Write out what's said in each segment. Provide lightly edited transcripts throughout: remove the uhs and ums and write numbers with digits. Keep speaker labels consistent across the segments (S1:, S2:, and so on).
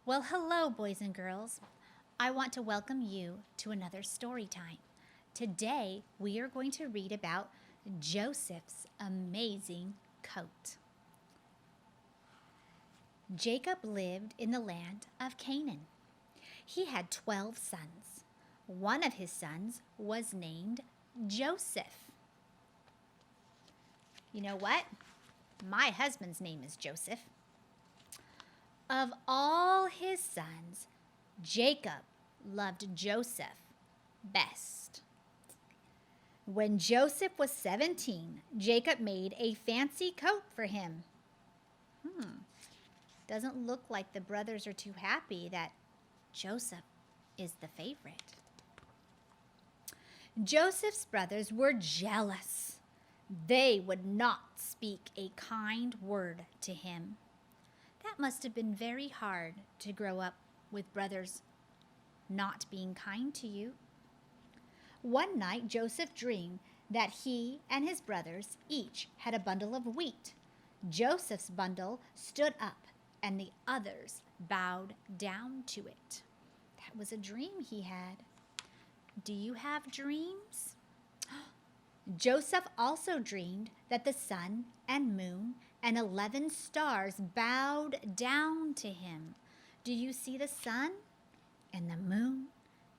S1: Well, hello, boys and girls. I want to welcome you to another story time. Today, we are going to read about Joseph's amazing coat. Jacob lived in the land of Canaan. He had 12 sons. One of his sons was named Joseph. You know what? My husband's name is Joseph. Of all his sons, Jacob loved Joseph best. When Joseph was 17, Jacob made a fancy coat for him. Doesn't look like the brothers are too happy that Joseph is the favorite. Joseph's brothers were jealous. They would not speak a kind word to him. That must have been very hard to grow up with brothers not being kind to you. One night, Joseph dreamed that he and his brothers each had a bundle of wheat. Joseph's bundle stood up, and the others bowed down to it. That was a dream he had. Do you have dreams? Joseph also dreamed that the sun and moon and 11 stars bowed down to him. Do you see the sun and the moon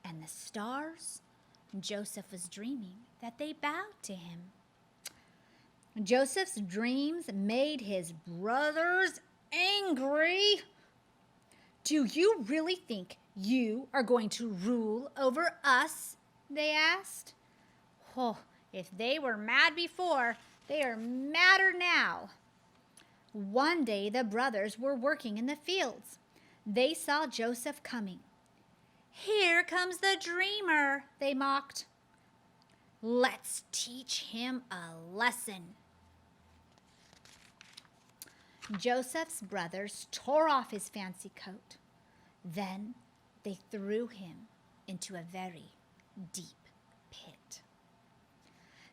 S1: and the stars? Joseph was dreaming that they bowed to him. Joseph's dreams made his brothers angry. Do you really think you are going to rule over us? They asked. Oh, if they were mad before, they are madder now. One day the brothers were working in the fields. They saw Joseph coming. "Here comes the dreamer," they mocked. "Let's teach him a lesson." Joseph's brothers tore off his fancy coat. Then they threw him into a very deep pit.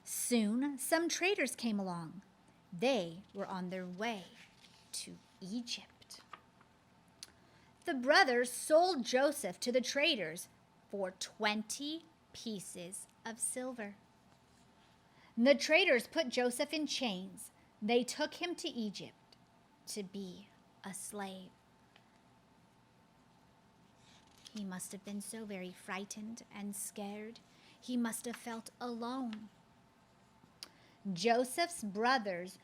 S1: Soon some traders came along. They were on their way to Egypt. The brothers sold Joseph to the traders for 20 pieces of silver. The traders put Joseph in chains. They took him to Egypt to be a slave. He must have been so very frightened and scared. He must have felt alone. Joseph's brothers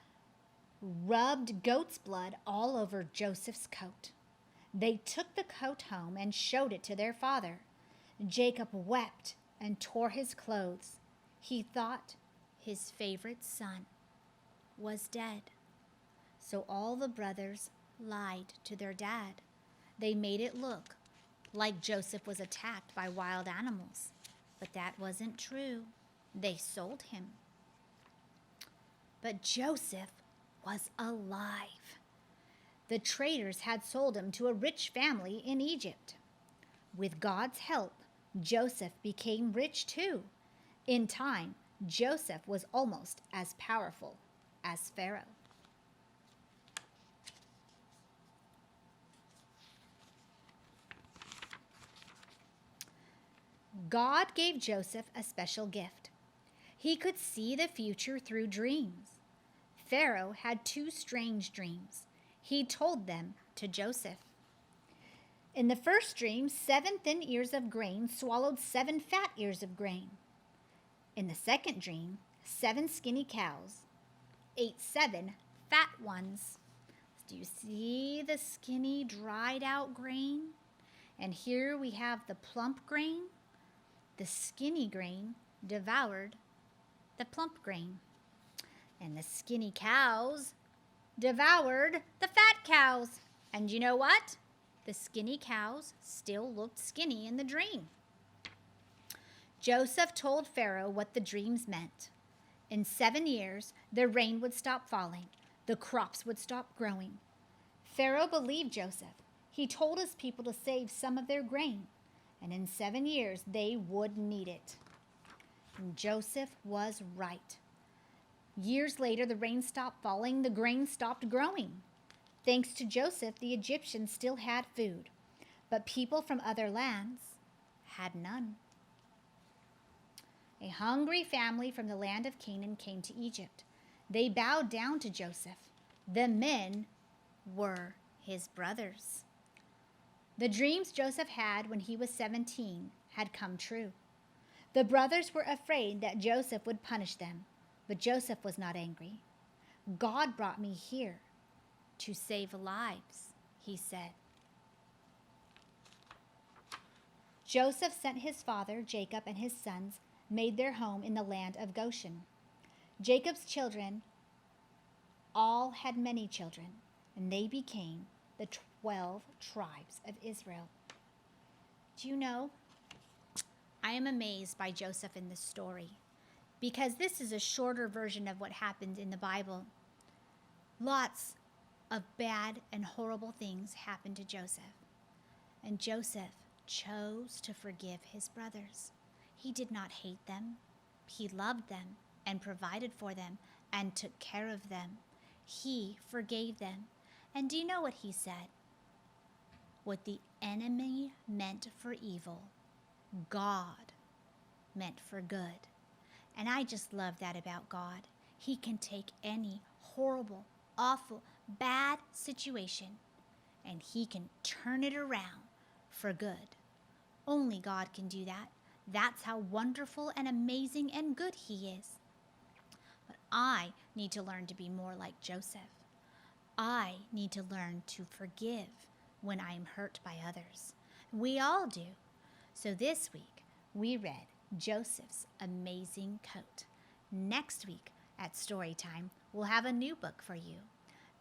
S1: rubbed goat's blood all over Joseph's coat. They took the coat home and showed it to their father. Jacob wept and tore his clothes. He thought his favorite son was dead. So all the brothers lied to their dad. They made it look like Joseph was attacked by wild animals. But that wasn't true. They sold him. But Joseph was alive. The traders had sold him to a rich family in Egypt. With God's help, Joseph became rich too. In time, Joseph was almost as powerful as Pharaoh. God gave Joseph a special gift. He could see the future through dreams. Pharaoh had 2 strange dreams. He told them to Joseph. In the first dream, 7 thin ears of grain swallowed 7 fat ears of grain. In the second dream, 7 skinny cows ate 7 fat ones. Do you see the skinny, dried out grain? And here we have the plump grain. The skinny grain devoured the plump grain. And the skinny cows devoured the fat cows. And you know what? The skinny cows still looked skinny in the dream. Joseph told Pharaoh what the dreams meant. In 7 years, the rain would stop falling. The crops would stop growing. Pharaoh believed Joseph. He told his people to save some of their grain. And in 7 years, they would need it. And Joseph was right. Years later, the rain stopped falling, the grain stopped growing. Thanks to Joseph, the Egyptians still had food. but people from other lands had none. A hungry family from the land of Canaan came to Egypt. They bowed down to Joseph. The men were his brothers. The dreams Joseph had when he was 17 had come true. The brothers were afraid that Joseph would punish them, but Joseph was not angry. God brought me here to save lives, he said. Joseph sent his father, Jacob, and his sons made their home in the land of Goshen. Jacob's children all had many children, and they became the 12 tribes of Israel. Do you know, I am amazed by Joseph in this story because this is a shorter version of what happened in the Bible. Lots of bad and horrible things happened to Joseph, and Joseph chose to forgive his brothers. He did not hate them. He loved them and provided for them and took care of them. He forgave them. And do you know what he said? What the enemy meant for evil, God meant for good. And I just love that about God. He can take any horrible, awful, bad situation and he can turn it around for good. Only God can do that. That's how wonderful and amazing and good he is. But I need to learn to be more like Joseph. I need to learn to forgive when I am hurt by others. We all do. So this week, we read Joseph's amazing coat. Next week at Storytime, we'll have a new book for you.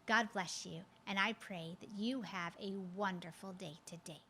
S1: God bless you, and I pray that you have a wonderful day today.